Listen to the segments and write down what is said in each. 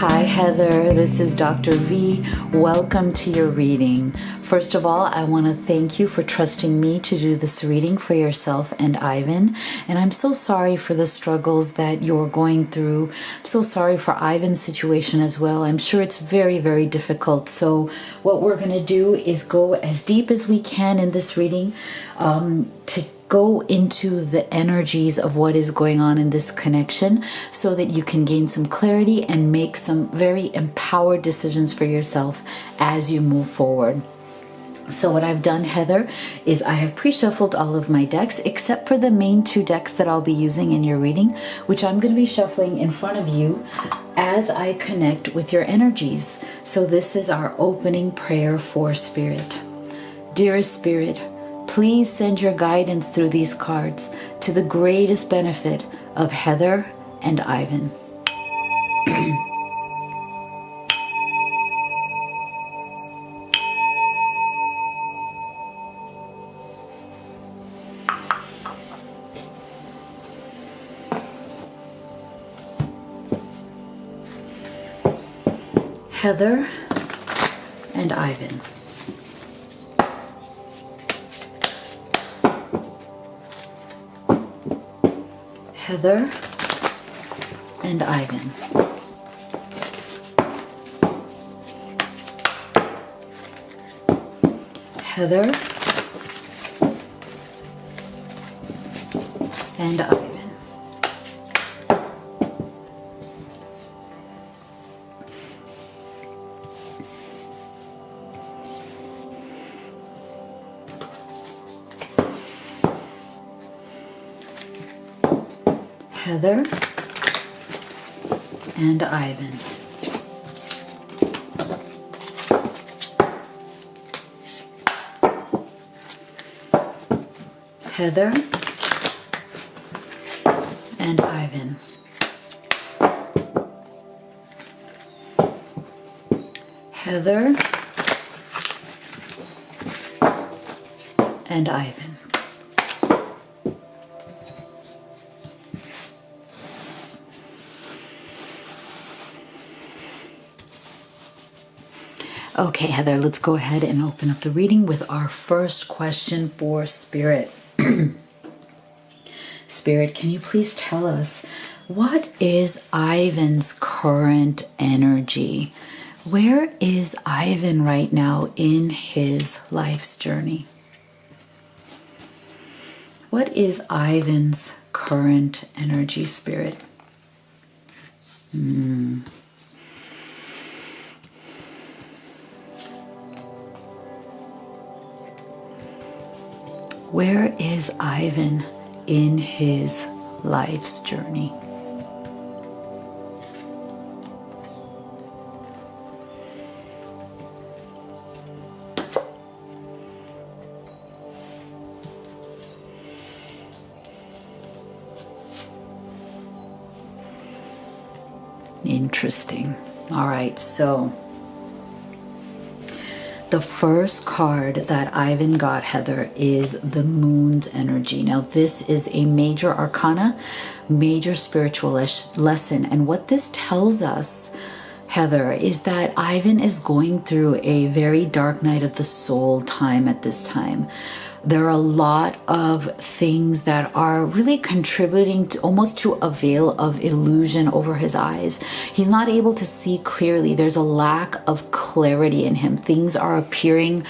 Hi Heather, this is Dr. V. Welcome to your reading. First of all, I want to thank you for trusting me to do this reading for yourself and Ivan. And I'm so sorry for the struggles that you're going through. I'm so sorry for Ivan's situation as well. I'm sure it's very, very difficult. So what we're going to do is go as deep as we can in this reading to go into the energies of what is going on in this connection so that you can gain some clarity and make some very empowered decisions for yourself as you move forward. So what I've done, Heather, is I have pre-shuffled all of my decks except for the main two decks that I'll be using in your reading, which I'm going to be shuffling in front of you as I connect with your energies. So this is our opening prayer for Spirit. Dearest Spirit, please send your guidance through these cards to the greatest benefit of Heather and Ivan. Heather and Ivan. Heather and Ivan. Heather and Ivan. Heather and Ivan. Heather and Ivan. Heather and Ivan. Okay, Heather, let's go ahead and open up the reading with our first question for Spirit. Spirit, can you please tell us, what is Ivan's current energy? Where is Ivan right now in his life's journey? What is Ivan's current energy, Spirit? Where is Ivan in his life's journey? Interesting. All right, so the first card that Ivan got, Heather, is the Moon's energy. Now, this is a major arcana, major spiritual lesson. And what this tells us, Heather, is that Ivan is going through a very dark night of the soul time at this time. There are a lot of things that are really contributing to almost to a veil of illusion over his eyes. He's not able to see clearly. There's a lack of clarity in him. Things are appearing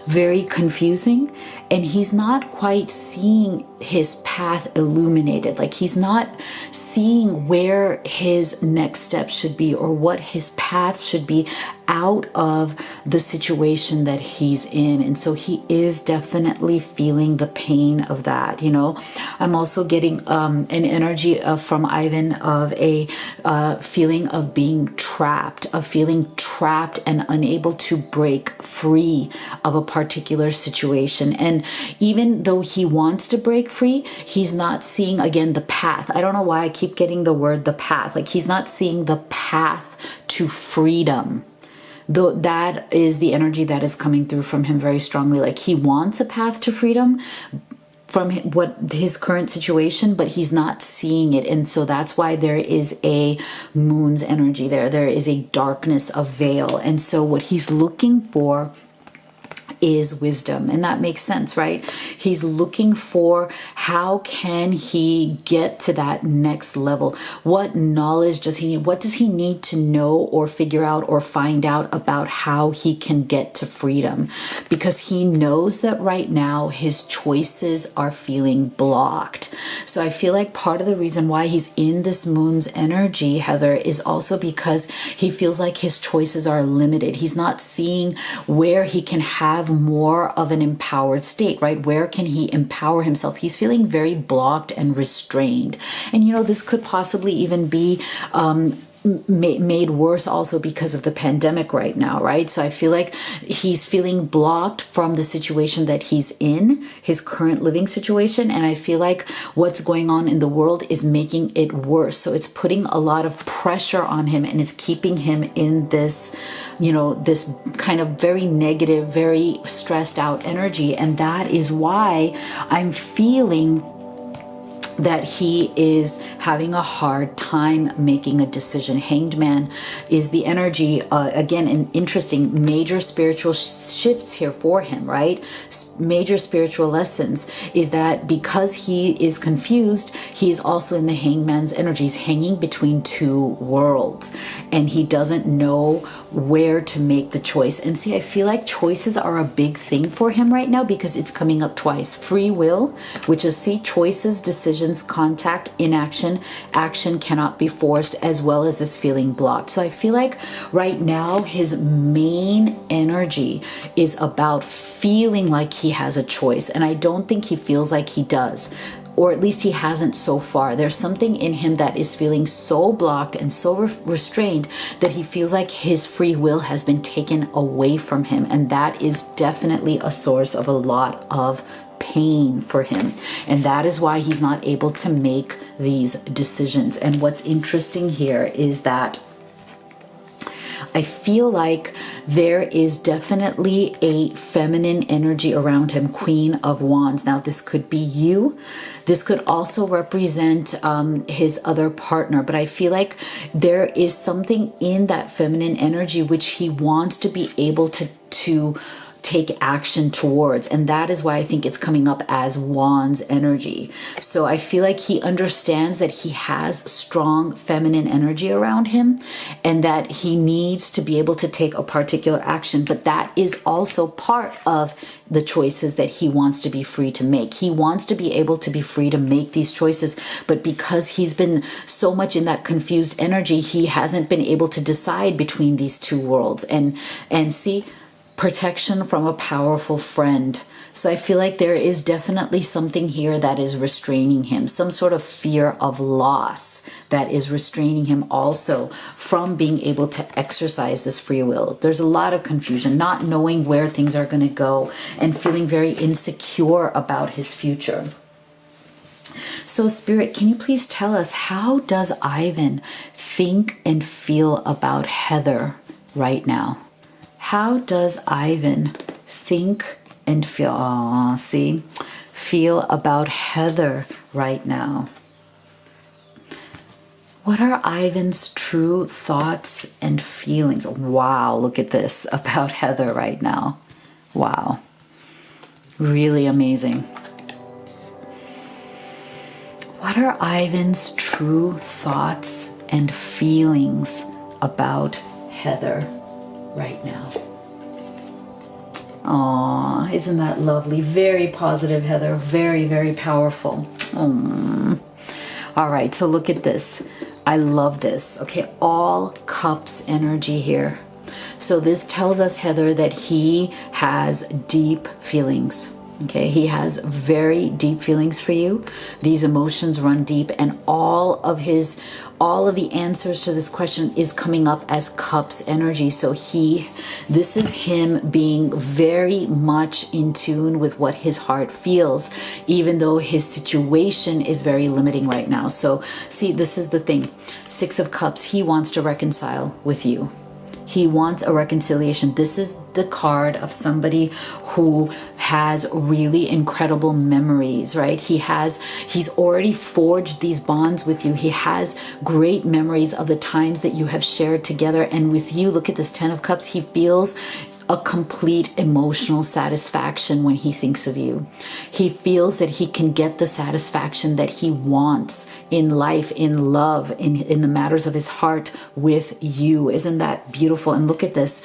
very confusing, and he's not quite seeing his path illuminated. Like, he's not seeing where his next step should be or what his path should be out of the situation that he's in. And so he is definitely feeling the pain of that. You know, I'm also getting an energy from Ivan of a feeling of being trapped, of feeling trapped and unable to break free of a particular situation. And even though he wants to break free, he's not seeing, again, the path. I don't know why I keep getting the word the path. Like, he's not seeing the path to freedom. Though that is the energy that is coming through from him very strongly. Like, he wants a path to freedom, what his current situation, but he's not seeing it. And so that's why there is a moon's energy there. There is a darkness, a veil. And so what he's looking for is wisdom, and that makes sense, right? He's looking for how can he get to that next level. What knowledge does he need? What does he need to know or figure out or find out about how he can get to freedom? Because he knows that right now his choices are feeling blocked. So I feel like part of the reason why he's in this moon's energy, Heather, is also because he feels like his choices are limited. He's not seeing where he can have more of an empowered state, right? Where can he empower himself? He's feeling very blocked and restrained. And you know, this could possibly even be made worse also because of the pandemic right now, right? So I feel like he's feeling blocked from the situation that he's in, his current living situation. And I feel like what's going on in the world is making it worse. So it's putting a lot of pressure on him, and it's keeping him in this, you know, this kind of very negative, very stressed out energy. And that is why I'm feeling that he is having a hard time making a decision. Hanged Man is the energy, again, an interesting major spiritual shifts here for him, right? Major spiritual lessons is that because he is confused, he's also in the Hanged Man's energy. He's hanging between two worlds, and he doesn't know where to make the choice. And see, I feel like choices are a big thing for him right now because it's coming up twice. Free will, which is, see, choices, decisions, contact, inaction, action cannot be forced, as well as this feeling blocked. So I feel like right now his main energy is about feeling like he has a choice. And I don't think he feels like he does, or at least he hasn't so far. There's something in him that is feeling so blocked and so restrained that he feels like his free will has been taken away from him. And that is definitely a source of a lot of pain for him. And that is why he's not able to make these decisions. And what's interesting here is that I feel like there is definitely a feminine energy around him, Queen of Wands. Now, this could be you. This could also represent his other partner. But I feel like there is something in that feminine energy which he wants to be able to take action towards. And that is why I think it's coming up as Wands energy. So I feel like he understands that he has strong feminine energy around him and that he needs to be able to take a particular action. But that is also part of the choices that he wants to be free to make. He wants to be able to be free to make these choices. But because he's been so much in that confused energy, he hasn't been able to decide between these two worlds. And see, protection from a powerful friend. So I feel like there is definitely something here that is restraining him, some sort of fear of loss that is restraining him also from being able to exercise this free will. There's a lot of confusion, not knowing where things are going to go and feeling very insecure about his future. So Spirit, can you please tell us, how does Ivan think and feel about Heather right now? How does Ivan think and feel, feel about Heather right now? What are Ivan's true thoughts and feelings? Wow, look at this about Heather right now. Wow. Really amazing. What are Ivan's true thoughts and feelings about Heather right now? Aw, isn't that lovely? Very positive, Heather. Very, very powerful. All right, so look at this. I love this. Okay, all cups energy here. So this tells us, Heather, that he has deep feelings. Okay, he has very deep feelings for you. These emotions run deep, and all of the answers to this question is coming up as cups energy. So this is him being very much in tune with what his heart feels, even though his situation is very limiting right now. So see, this is the thing. 6 of Cups, he wants to reconcile with you. He wants a reconciliation. This is the card of somebody who has really incredible memories, right? He's already forged these bonds with you. He has great memories of the times that you have shared together. And with you, look at this 10 of Cups. He feels a complete emotional satisfaction when he thinks of you. He feels that he can get the satisfaction that he wants in life, in love, in the matters of his heart with you. Isn't that beautiful? And look at this.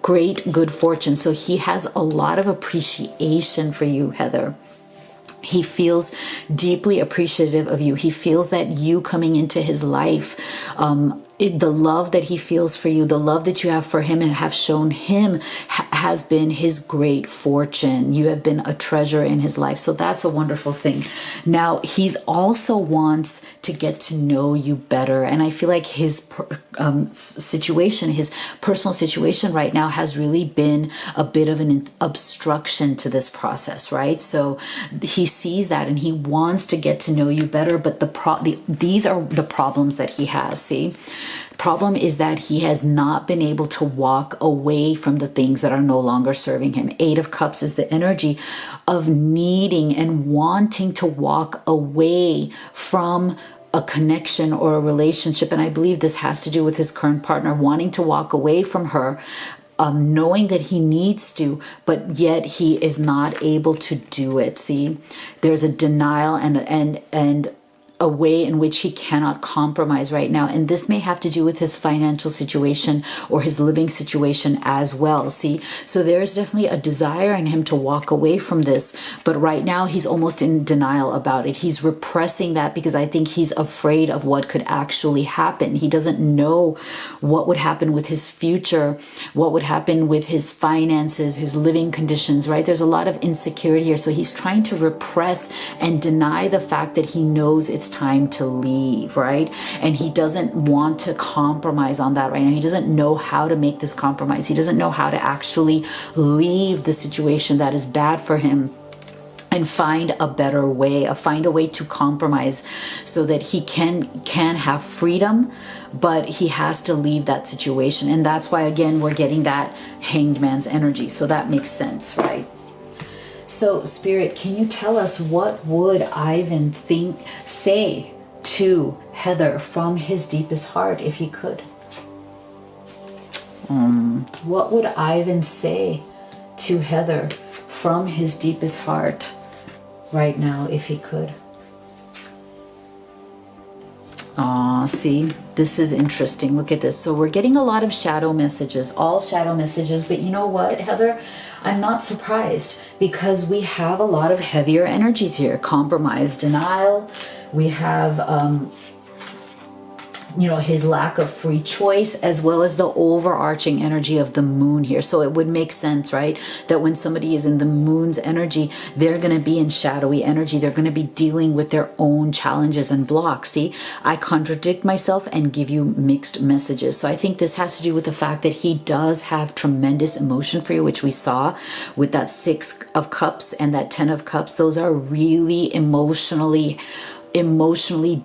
Great good fortune. So he has a lot of appreciation for you, Heather. He feels deeply appreciative of you. He feels that you coming into his life, the love that he feels for you, the love that you have for him and have shown him has been his great fortune. You have been a treasure in his life. So that's a wonderful thing. Now, he's also wants to get to know you better. And I feel like his situation, his personal situation right now has really been a bit of an obstruction to this process, right? So he sees that and he wants to get to know you better. But these are the problems that he has, see? Problem is that he has not been able to walk away from the things that are no longer serving him. 8 of Cups is the energy of needing and wanting to walk away from a connection or a relationship. And I believe this has to do with his current partner wanting to walk away from her, knowing that he needs to, but yet he is not able to do it. See, there's a denial and a way in which he cannot compromise right now. And this may have to do with his financial situation or his living situation as well. See, so there's definitely a desire in him to walk away from this. But right now he's almost in denial about it. He's repressing that because I think he's afraid of what could actually happen. He doesn't know what would happen with his future, what would happen with his finances, his living conditions, right? There's a lot of insecurity here. So he's trying to repress and deny the fact that he knows it's time to leave, right? And he doesn't want to compromise on that right now. He doesn't know how to make this compromise. He doesn't know how to actually leave the situation that is bad for him and find a better way, find a way to compromise so that he can have freedom, but he has to leave that situation. And that's why, again, we're getting that Hanged Man's energy. So that makes sense, right? So, Spirit, can you tell us what would Ivan say to Heather from his deepest heart if he could? What would Ivan say to Heather from his deepest heart right now if he could? See, this is interesting. Look at this. So we're getting a lot of shadow messages, all shadow messages. But you know what, Heather? I'm not surprised because we have a lot of heavier energies here. Compromise, denial. We have, his lack of free choice, as well as the overarching energy of the moon here. So it would make sense, right? That when somebody is in the moon's energy, they're going to be in shadowy energy. They're going to be dealing with their own challenges and blocks. See, I contradict myself and give you mixed messages. So I think this has to do with the fact that he does have tremendous emotion for you, which we saw with that 6 of Cups and that 10 of Cups. Those are really emotionally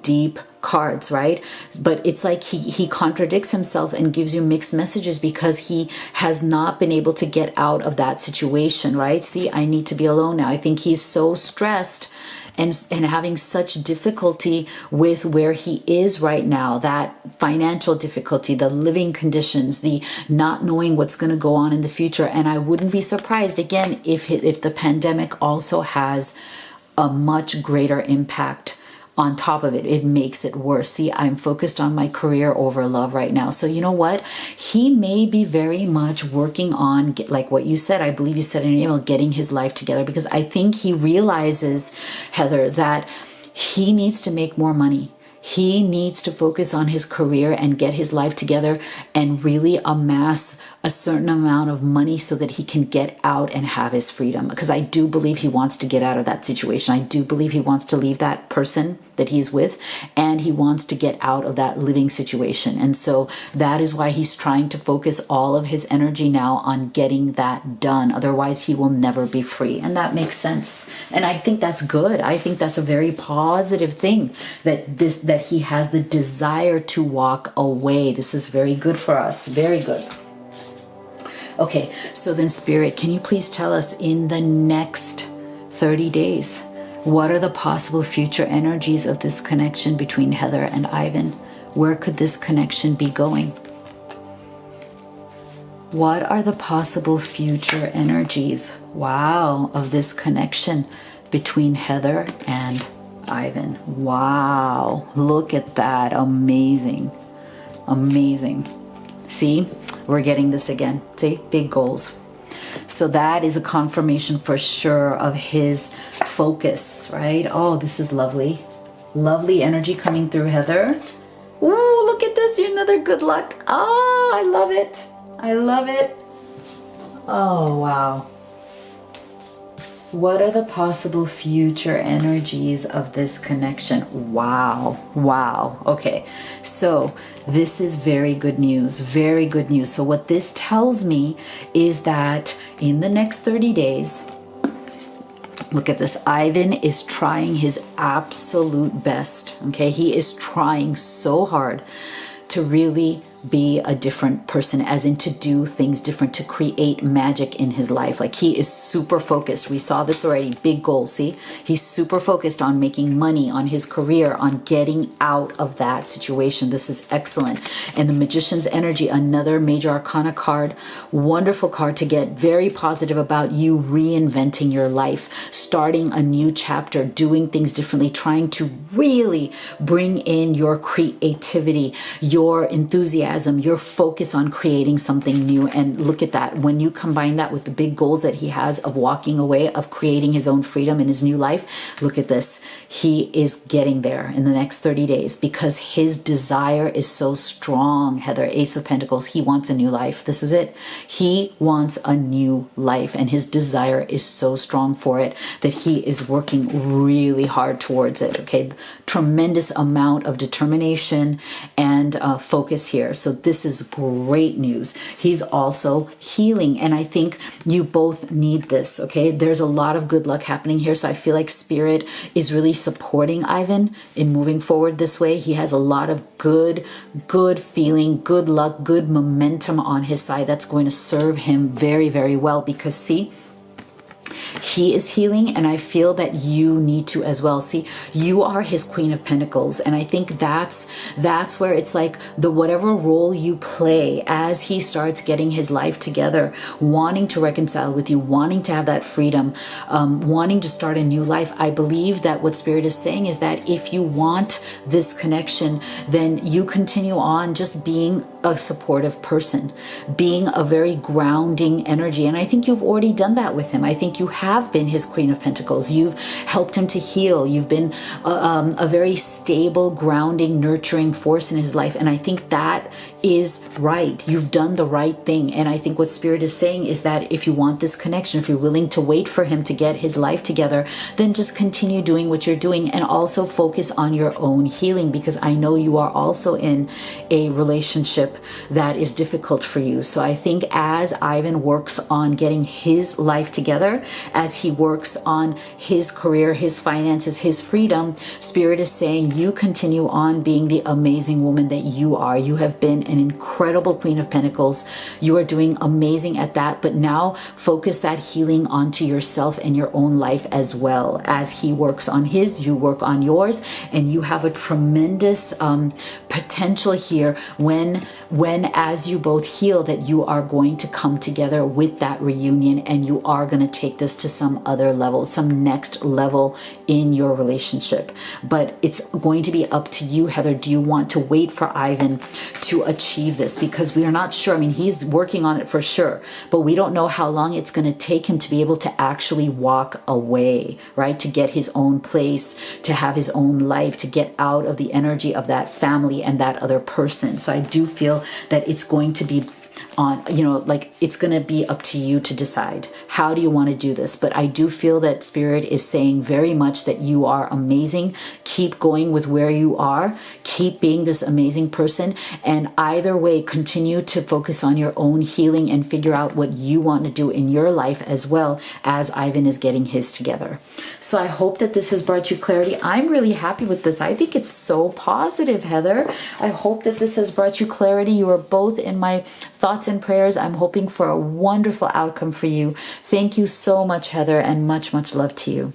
deep cards, right? But it's like he contradicts himself and gives you mixed messages because he has not been able to get out of that situation, right? See, I need to be alone now. I think he's so stressed and having such difficulty with where he is right now, that financial difficulty, the living conditions, the not knowing what's going to go on in the future. And I wouldn't be surprised, again, if the pandemic also has a much greater impact on top of it. It makes it worse. See, I'm focused on my career over love right now. So you know what? He may be very much working on, like what you said, I believe you said in your email, getting his life together, because I think he realizes, Heather, that he needs to make more money. He needs to focus on his career and get his life together and really amass a certain amount of money so that he can get out and have his freedom. Because I do believe he wants to get out of that situation. I do believe he wants to leave that person that he's with, and he wants to get out of that living situation. And so that is why he's trying to focus all of his energy now on getting that done. Otherwise, he will never be free. And that makes sense. And I think that's good. I think that's a very positive thing, that he has the desire to walk away. This is very good for us. Very good. Okay, so then Spirit, can you please tell us in the next 30 days, what are the possible future energies of this connection between Heather and Ivan? Where could this connection be going? What are the possible future energies, wow, of this connection between Heather and Ivan? Wow, look at that. Amazing. Amazing. See, we're getting this again. See, big goals. So that is a confirmation for sure of his focus, right? Oh, this is lovely. Lovely energy coming through, Heather. Ooh, look at this. Another good luck. Oh, I love it. I love it. Oh, wow. What are the possible future energies of this connection? Wow. Wow. Okay. So this is very good news. Very good news. So what this tells me is that in the next 30 days, look at this. Ivan is trying his absolute best. Okay. He is trying so hard to really be a different person, as in to do things different, to create magic in his life. Like, he is super focused. We saw this already. Big goals. See, he's super focused on making money, on his career, on getting out of that situation. This is excellent. And the Magician's energy, another major arcana card, wonderful card to get very positive about you reinventing your life, starting a new chapter, doing things differently, trying to really bring in your creativity, your enthusiasm, your focus on creating something new. And look at that. When you combine that with the big goals that he has of walking away, of creating his own freedom in his new life, look at this. He is getting there in the next 30 days because his desire is so strong. Heather, Ace of Pentacles, he wants a new life. This is it. He wants a new life, and his desire is so strong for it that he is working really hard towards it. Okay. Tremendous amount of determination and focus here. So this is great news. He's also healing, and I think you both need this. Okay, there's a lot of good luck happening here. So I feel like Spirit is really supporting Ivan in moving forward this way. He has a lot of good feeling, good luck, good momentum on his side that's going to serve him very, very well, because see, he is healing, and I feel that you need to as well. See, you are his Queen of Pentacles, and I think that's where it's like the whatever role you play as he starts getting his life together, wanting to reconcile with you, wanting to have that freedom, wanting to start a new life. I believe that what Spirit is saying is that if you want this connection, then you continue on just being a supportive person, being a very grounding energy. And I think you've already done that with him. I think you have been his Queen of Pentacles. You've helped him to heal. You've been a very stable, grounding, nurturing force in his life. And I think that is right. You've done the right thing. And I think what Spirit is saying is that if you want this connection, if you're willing to wait for him to get his life together, then just continue doing what you're doing, and also focus on your own healing, because I know you are also in a relationship that is difficult for you. So I think as Ivan works on getting his life together, as he works on his career, his finances, his freedom, Spirit is saying you continue on being the amazing woman that you are. You have been an incredible Queen of Pentacles. You are doing amazing at that, but now focus that healing onto yourself and your own life as well. As he works on his, you work on yours, and you have a tremendous potential here when as you both heal, that you are going to come together with that reunion, and you are going to take this to some other level, some next level in your relationship. But it's going to be up to you, Heather. Do you want to wait for Ivan to achieve this? Because we are not sure. I mean, he's working on it for sure, but we don't know how long it's going to take him to be able to actually walk away, right? To get his own place, to have his own life, to get out of the energy of that family and that other person. So I do feel that it's going to be on, you know, like it's going to be up to you to decide. How do you want to do this? But I do feel that Spirit is saying very much that you are amazing. Keep going with where you are. Keep being this amazing person. And either way, continue to focus on your own healing and figure out what you want to do in your life as well as Ivan is getting his together. So I hope that this has brought you clarity. I'm really happy with this. I think it's so positive, Heather. I hope that this has brought you clarity. You are both in my thoughts and prayers. I'm hoping for a wonderful outcome for you. Thank you so much, Heather, and much, much love to you.